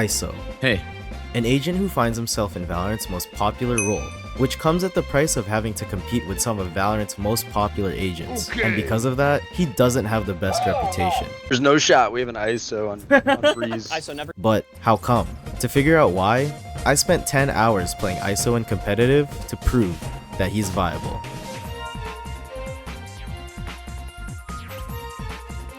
ISO. Hey. An agent who finds himself in Valorant's most popular role, which comes at the price of having to compete with some of Valorant's most popular agents. And because of that, he doesn't have the best reputation. There's no shot we have an ISO on freeze. ISO never. But how come? To figure out why, I spent 10 hours playing ISO in competitive to prove that he's viable.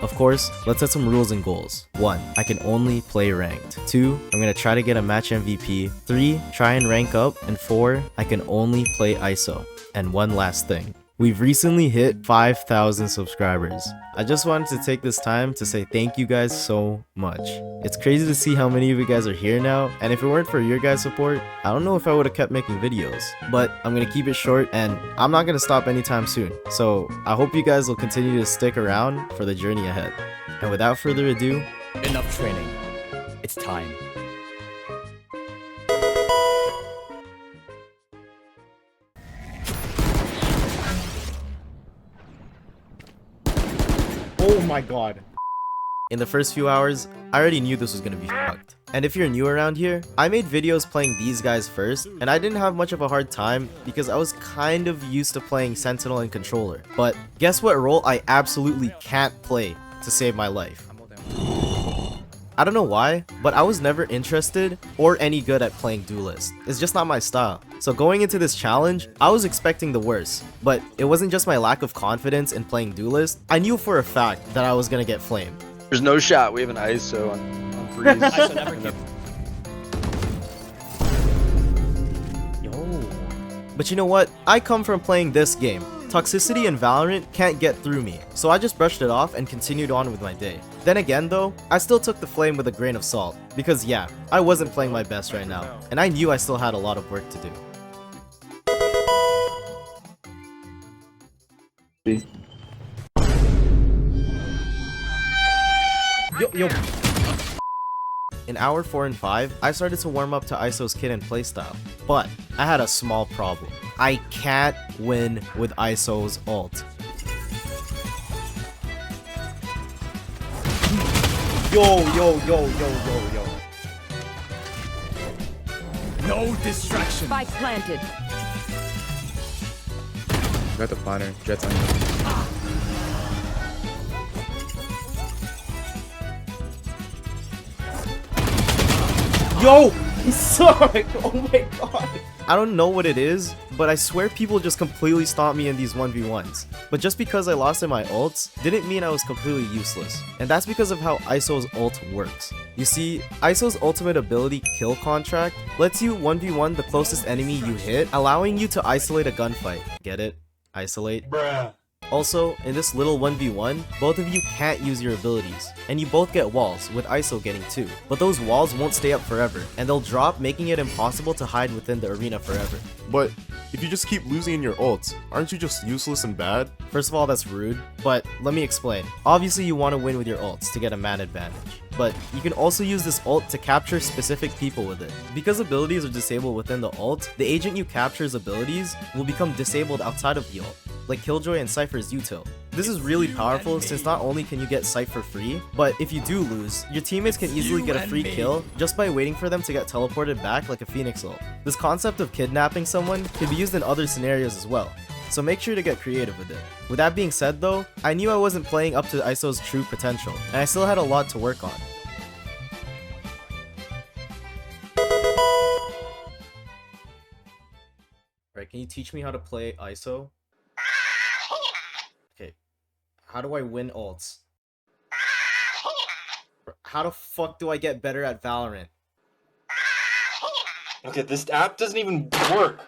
Of course, let's set some rules and goals. 1. I can only play ranked. 2. I'm gonna try to get a match MVP. 3. Try and rank up. And 4. I can only play ISO. And one last thing. We've recently hit 5,000 subscribers. I just wanted to take this time to say thank you guys so much. It's crazy to see how many of you guys are here now, and if it weren't for your guys' support, I don't know if I would have kept making videos. But I'm gonna keep it short, and I'm not gonna stop anytime soon. So I hope you guys will continue to stick around for the journey ahead. And without further ado, Enough training. It's time. Oh my god. in the first few hours, I already knew this was gonna be fucked. And if you're new around here, I made videos playing these guys first, and I didn't have much of a hard time because I was kind of used to playing Sentinel and Controller. But guess what role I absolutely can't play to save my life? I don't know why, but I was never interested or any good at playing Duelist. It's just not my style. So going into this challenge, I was expecting the worst. But it wasn't just my lack of confidence in playing Duelist, I knew for a fact that I was gonna get flamed. There's no shot we have an ISO on freeze. ISO never give. Yo. But you know what? I come from playing this game. Toxicity and Valorant can't get through me, so I just brushed it off and continued on with my day. Then again though, I still took the flame with a grain of salt, because yeah, I wasn't playing my best right now, and I knew I still had a lot of work to do. Yo. In hour 4 and 5, I started to warm up to ISO's kit and playstyle, but I had a small problem. I can't win with ISO's ult. Yo. No distraction. Spike planted. Got the planner. Jet's on you. Yo! Sorry! Oh my god! I don't know what it is, but I swear people just completely stomp me in these 1v1s. But just because I lost in my ults, didn't mean I was completely useless. And that's because of how ISO's ult works. You see, ISO's ultimate ability, Kill Contract, lets you 1v1 the closest enemy you hit, allowing you to isolate a gunfight. Get it? Isolate? Bruh. Also, in this little 1v1, both of you can't use your abilities, and you both get walls, with ISO getting 2. But those walls won't stay up forever, and they'll drop, making it impossible to hide within the arena forever. But if you just keep losing in your ults, aren't you just useless and bad? First of all, that's rude, but let me explain. Obviously you want to win with your ults to get a man advantage, but you can also use this ult to capture specific people with it. Because abilities are disabled within the ult, the agent you capture's abilities will become disabled outside of the ult, like Killjoy and Cypher's util. This is really powerful since not only can you get Cypher free, but if you do lose, your teammates can easily get a free kill just by waiting for them to get teleported back like a Phoenix ult. This concept of kidnapping someone can be used in other scenarios as well, so make sure to get creative with it. With that being said though, I knew I wasn't playing up to ISO's true potential, and I still had a lot to work on. Alright, can you teach me how to play ISO? Okay, how do I win ults? How the fuck do I get better at Valorant? Okay, this app doesn't even work.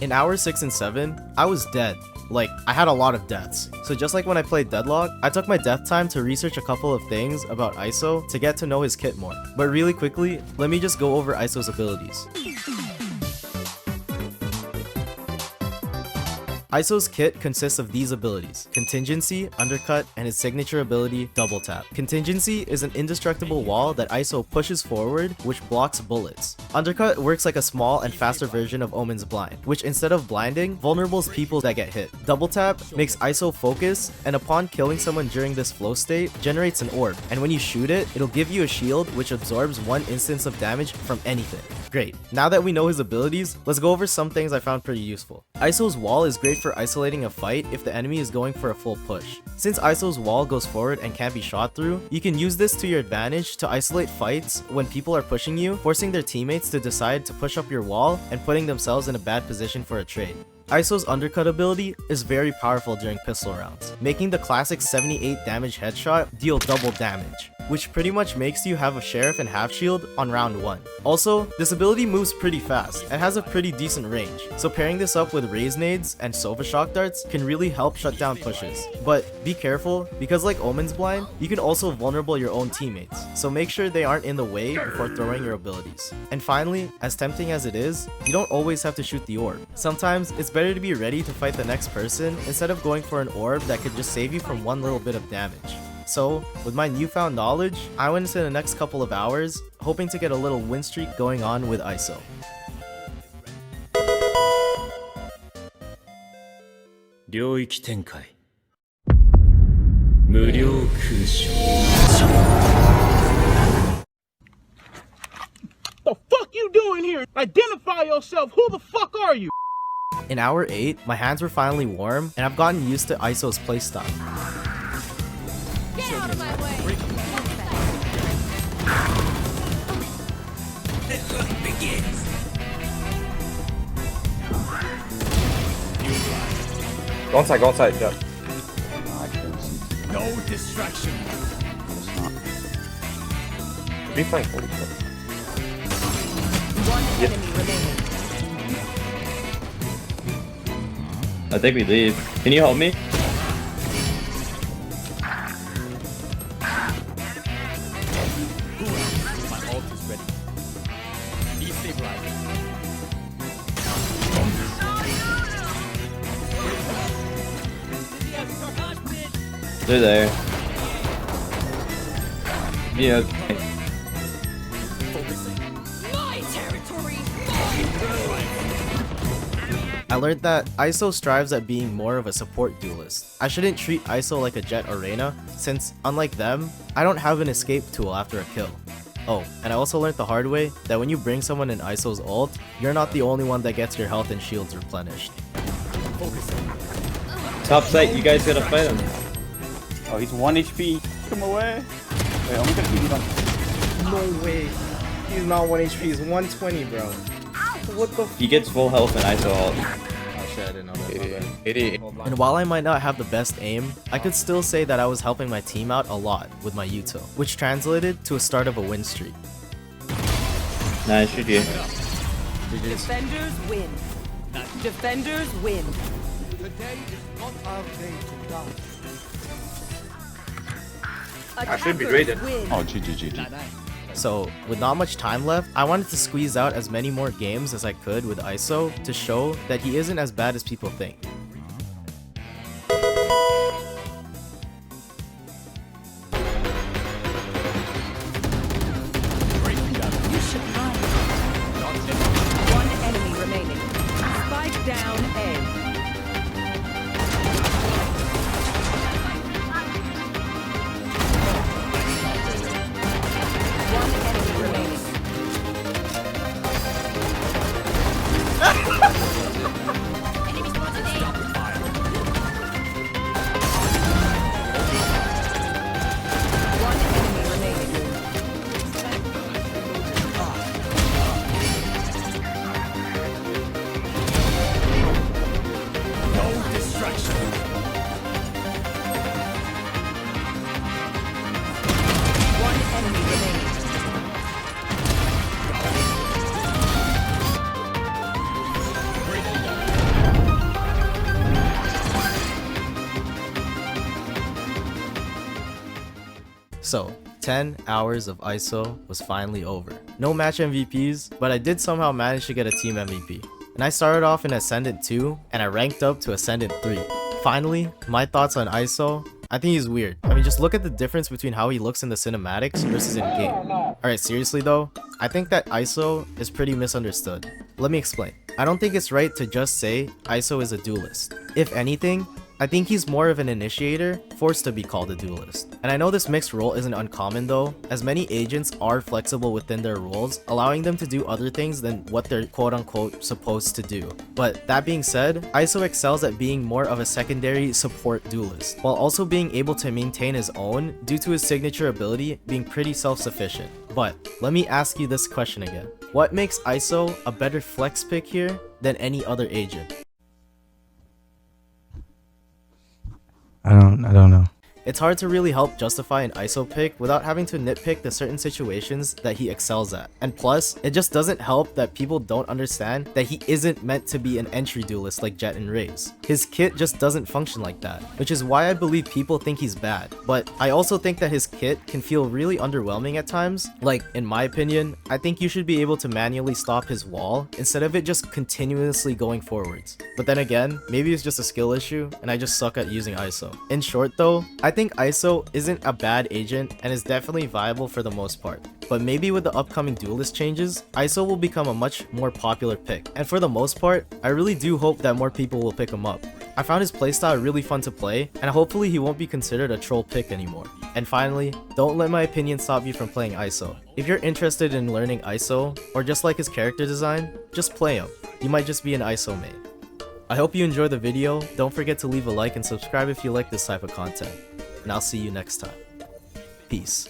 In hours 6 and 7, I was dead. Like, I had a lot of deaths. So just like when I played Deadlock, I took my death time to research a couple of things about ISO to get to know his kit more. But really quickly, let me just go over ISO's abilities. ISO's kit consists of these abilities: Contingency, Undercut, and his signature ability, Double Tap. Contingency is an indestructible wall that ISO pushes forward, which blocks bullets. Undercut works like a small and faster version of Omen's Blind, which instead of blinding, vulnerables people that get hit. Double Tap makes ISO focus, and upon killing someone during this flow state, generates an orb, and when you shoot it, it'll give you a shield which absorbs 1 instance of damage from anything. Great. Now that we know his abilities, let's go over some things I found pretty useful. ISO's wall is great for isolating a fight if the enemy is going for a full push. Since ISO's wall goes forward and can't be shot through, you can use this to your advantage to isolate fights when people are pushing you, forcing their teammates to decide to push up your wall and putting themselves in a bad position for a trade. ISO's Undercut ability is very powerful during pistol rounds, making the classic 78 damage headshot deal double damage, which pretty much makes you have a sheriff and half shield on round 1. Also, this ability moves pretty fast and has a pretty decent range, so pairing this up with raise nades and Sova shock darts can really help shut down pushes. But be careful, because like Omen's Blind, you can also vulnerable your own teammates, so make sure they aren't in the way before throwing your abilities. And finally, as tempting as it is, you don't always have to shoot the orb. Sometimes it's better to be ready to fight the next person instead of going for an orb that could just save you from one little bit of damage. So, with my newfound knowledge, I went into the next couple of hours, hoping to get a little win streak going on with ISO. The fuck you doing here? Identify yourself. Who the fuck are you? In hour 8, my hands were finally warm, and I've gotten used to ISO's playstyle. Get out of my way! The hunt begins. Go outside, Jeff. No distraction. Be fine. Holy fuck. One enemy remaining. I think we leave. Can you help me? My ult is ready. Destabilizing. They're there. Yeah. My territory! I learned that ISO strives at being more of a support duelist. I shouldn't treat ISO like a Jet or Reyna, since, unlike them, I don't have an escape tool after a kill. Oh, and I also learned the hard way that when you bring someone in ISO's ult, you're not the only one that gets your health and shields replenished. Top site, you guys gotta fight him. Oh, he's 1 HP. Come away. Wait, I'm gonna beat him. No way. He's not 1 HP, he's 120, bro. What the f— He gets full health and ISO ult. Oh shit, I didn't know that. My bad. 88. And while I might not have the best aim, I could still say that I was helping my team out a lot with my util, which translated to a start of a win streak. Nice, GG. Defenders win. Defenders win. Today is not our day to die. I should be graded. Win. Oh, GG. So, with not much time left, I wanted to squeeze out as many more games as I could with ISO to show that he isn't as bad as people think. You should run. One enemy remaining. Spike down A. One enemy remaining. One enemy remaining. No distraction. One enemy remaining. So, 10 hours of ISO was finally over. No match MVPs, but I did somehow manage to get a team MVP. and I started off in Ascendant 2, and I ranked up to Ascendant 3. Finally, my thoughts on ISO. I think he's weird. I mean, just look at the difference between how he looks in the cinematics versus in game. Alright, seriously though, I think that ISO is pretty misunderstood. Let me explain. I don't think it's right to just say ISO is a duelist. If anything, I think he's more of an initiator, forced to be called a duelist. And I know this mixed role isn't uncommon though, as many agents are flexible within their roles, allowing them to do other things than what they're quote-unquote supposed to do. But that being said, ISO excels at being more of a secondary support duelist, while also being able to maintain his own due to his signature ability being pretty self-sufficient. But let me ask you this question again. What makes ISO a better flex pick here than any other agent? I don't know. It's hard to really help justify an ISO pick without having to nitpick the certain situations that he excels at. And plus, it just doesn't help that people don't understand that he isn't meant to be an entry duelist like Jett and Raze. His kit just doesn't function like that, which is why I believe people think he's bad. But I also think that his kit can feel really underwhelming at times. Like, in my opinion, I think you should be able to manually stop his wall instead of it just continuously going forwards. But then again, maybe it's just a skill issue and I just suck at using ISO. In short though, I think ISO isn't a bad agent and is definitely viable for the most part. But maybe with the upcoming duelist changes, ISO will become a much more popular pick. And for the most part, I really do hope that more people will pick him up. I found his playstyle really fun to play, and hopefully he won't be considered a troll pick anymore. And finally, don't let my opinion stop you from playing ISO. If you're interested in learning ISO, or just like his character design, just play him. You might just be an ISO main. I hope you enjoyed the video. Don't forget to leave a like and subscribe if you like this type of content. And I'll see you next time. Peace.